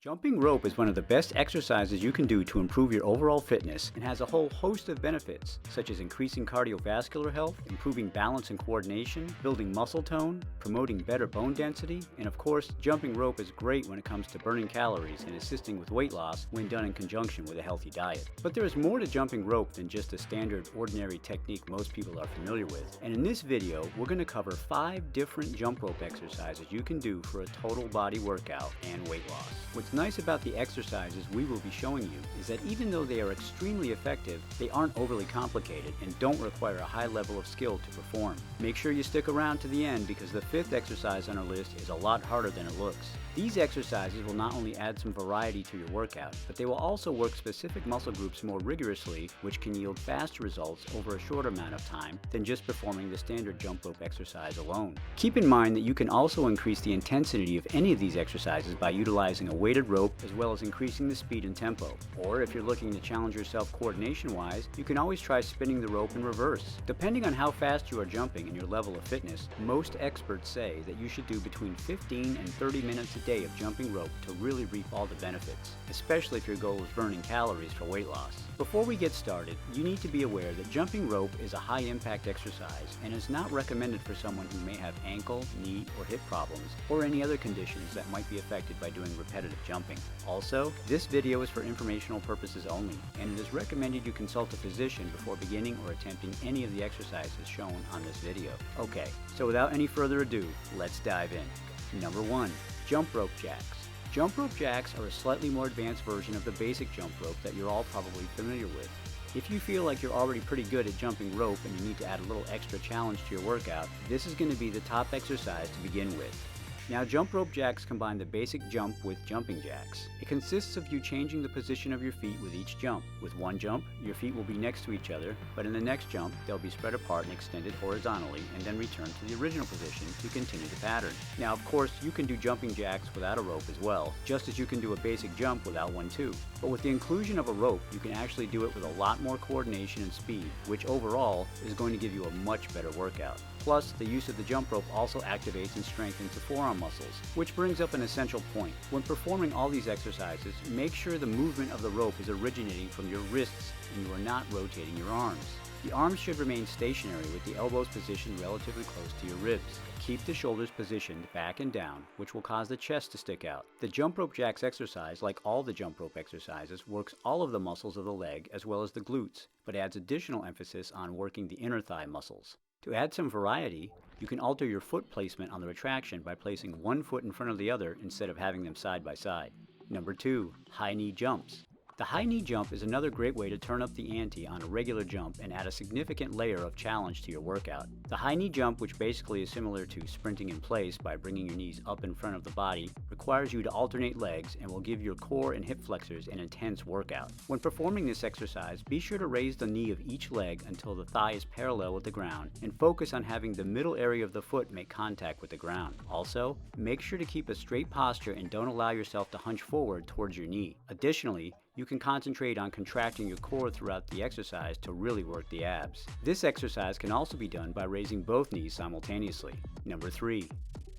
Jumping rope is one of the best exercises you can do to improve your overall fitness and has a whole host of benefits, such as increasing cardiovascular health, improving balance and coordination, building muscle tone, promoting better bone density, and of course, jumping rope is great when it comes to burning calories and assisting with weight loss when done in conjunction with a healthy diet. But there is more to jumping rope than just a standard ordinary technique most people are familiar with, and in this video, we're going to cover 5 different jump rope exercises you can do for a total body workout and weight loss. What's nice about the exercises we will be showing you is that even though they are extremely effective, they aren't overly complicated and don't require a high level of skill to perform. Make sure you stick around to the end because the 5th exercise on our list is a lot harder than it looks. These exercises will not only add some variety to your workout, but they will also work specific muscle groups more rigorously, which can yield faster results over a shorter amount of time than just performing the standard jump rope exercise alone. Keep in mind that you can also increase the intensity of any of these exercises by utilizing a weighted rope as well as increasing the speed and tempo. Or if you're looking to challenge yourself coordination-wise, you can always try spinning the rope in reverse. Depending on how fast you are jumping and your level of fitness, most experts say that you should do between 15 and 30 minutes a day of jumping rope to really reap all the benefits, especially if your goal is burning calories for weight loss. Before we get started, you need to be aware that jumping rope is a high-impact exercise and is not recommended for someone who may have ankle, knee, or hip problems, or any other conditions that might be affected by doing repetitive jumping. Also, this video is for informational purposes only, and it is recommended you consult a physician before beginning or attempting any of the exercises shown on this video. Okay, so without any further ado, let's dive in. Number 1. Jump rope jacks. Jump rope jacks are a slightly more advanced version of the basic jump rope that you're all probably familiar with. If you feel like you're already pretty good at jumping rope and you need to add a little extra challenge to your workout, this is going to be the top exercise to begin with. Now, jump rope jacks combine the basic jump with jumping jacks. It consists of you changing the position of your feet with each jump. With one jump, your feet will be next to each other, but in the next jump, they'll be spread apart and extended horizontally and then return to the original position to continue the pattern. Now, of course, you can do jumping jacks without a rope as well, just as you can do a basic jump without one too. But with the inclusion of a rope, you can actually do it with a lot more coordination and speed, which overall is going to give you a much better workout. Plus, the use of the jump rope also activates and strengthens the forearm muscles, which brings up an essential point. When performing all these exercises, make sure the movement of the rope is originating from your wrists and you are not rotating your arms. The arms should remain stationary with the elbows positioned relatively close to your ribs. Keep the shoulders positioned back and down, which will cause the chest to stick out. The jump rope jacks exercise, like all the jump rope exercises, works all of the muscles of the leg as well as the glutes, but adds additional emphasis on working the inner thigh muscles. To add some variety, you can alter your foot placement on the retraction by placing one foot in front of the other instead of having them side by side. Number 2. High knee jumps. The high knee jump is another great way to turn up the ante on a regular jump and add a significant layer of challenge to your workout. The high knee jump, which basically is similar to sprinting in place by bringing your knees up in front of the body, requires you to alternate legs and will give your core and hip flexors an intense workout. When performing this exercise, be sure to raise the knee of each leg until the thigh is parallel with the ground and focus on having the middle area of the foot make contact with the ground. Also, make sure to keep a straight posture and don't allow yourself to hunch forward towards your knee. Additionally, you can concentrate on contracting your core throughout the exercise to really work the abs. This exercise can also be done by raising both knees simultaneously. Number 3.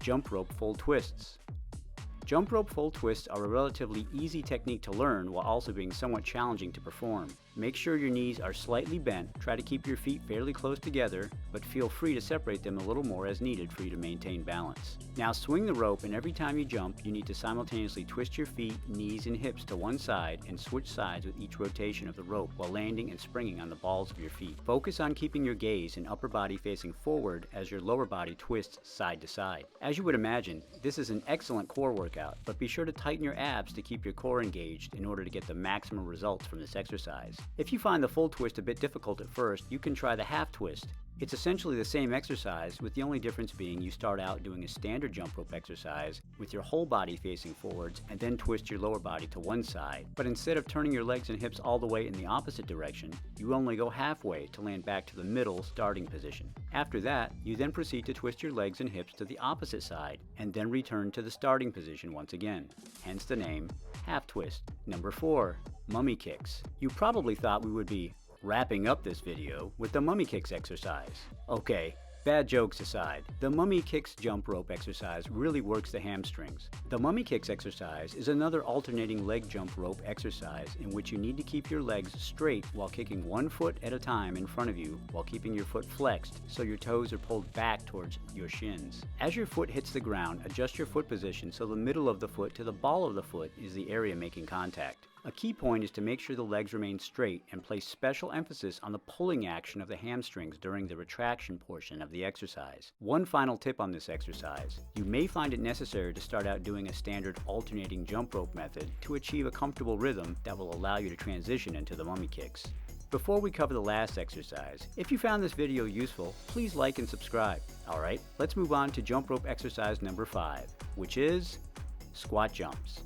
Jump rope full twists. Jump rope full twists are a relatively easy technique to learn while also being somewhat challenging to perform. Make sure your knees are slightly bent, try to keep your feet fairly close together, but feel free to separate them a little more as needed for you to maintain balance. Now swing the rope, and every time you jump, you need to simultaneously twist your feet, knees, and hips to one side and switch sides with each rotation of the rope while landing and springing on the balls of your feet. Focus on keeping your gaze and upper body facing forward as your lower body twists side to side. As you would imagine, this is an excellent core workout, but be sure to tighten your abs to keep your core engaged in order to get the maximum results from this exercise. If you find the full twist a bit difficult at first, you can try the half twist. It's essentially the same exercise, with the only difference being you start out doing a standard jump rope exercise with your whole body facing forwards and then twist your lower body to one side. But instead of turning your legs and hips all the way in the opposite direction, you only go halfway to land back to the middle starting position. After that, you then proceed to twist your legs and hips to the opposite side and then return to the starting position once again. Hence the name, half twist. Number 4. Mummy kicks. You probably thought we would be wrapping up this video with the mummy kicks exercise. Okay, Bad jokes aside, the Mummy Kicks jump rope exercise really works the hamstrings. The Mummy Kicks exercise is another alternating leg jump rope exercise in which you need to keep your legs straight while kicking one foot at a time in front of you while keeping your foot flexed so your toes are pulled back towards your shins. As your foot hits the ground, adjust your foot position so the middle of the foot to the ball of the foot is the area making contact. A key point is to make sure the legs remain straight and place special emphasis on the pulling action of the hamstrings during the retraction portion of the exercise. One final tip on this exercise: you may find it necessary to start out doing a standard alternating jump rope method to achieve a comfortable rhythm that will allow you to transition into the Mummy Kicks. Before we cover the last exercise, if you found this video useful, please like and subscribe. Alright, let's move on to jump rope exercise number 5, which is squat jumps.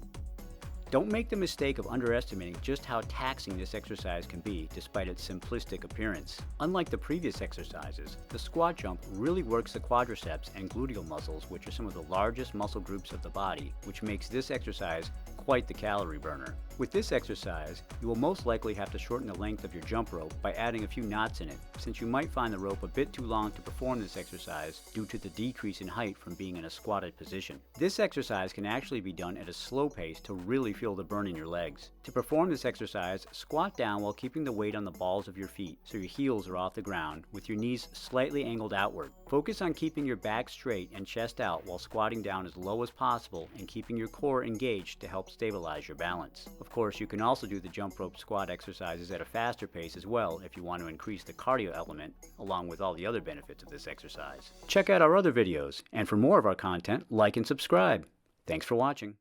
Don't make the mistake of underestimating just how taxing this exercise can be despite its simplistic appearance. Unlike the previous exercises, the squat jump really works the quadriceps and gluteal muscles, which are some of the largest muscle groups of the body, which makes this exercise quite the calorie burner. With this exercise, you will most likely have to shorten the length of your jump rope by adding a few knots in it, since you might find the rope a bit too long to perform this exercise due to the decrease in height from being in a squatted position. This exercise can actually be done at a slow pace to really feel the burn in your legs. To perform this exercise, squat down while keeping the weight on the balls of your feet so your heels are off the ground with your knees slightly angled outward. Focus on keeping your back straight and chest out while squatting down as low as possible and keeping your core engaged to help stabilize your balance. Of course, you can also do the jump rope squat exercises at a faster pace as well if you want to increase the cardio element along with all the other benefits of this exercise. Check out our other videos, and for more of our content, like and subscribe. Thanks for watching.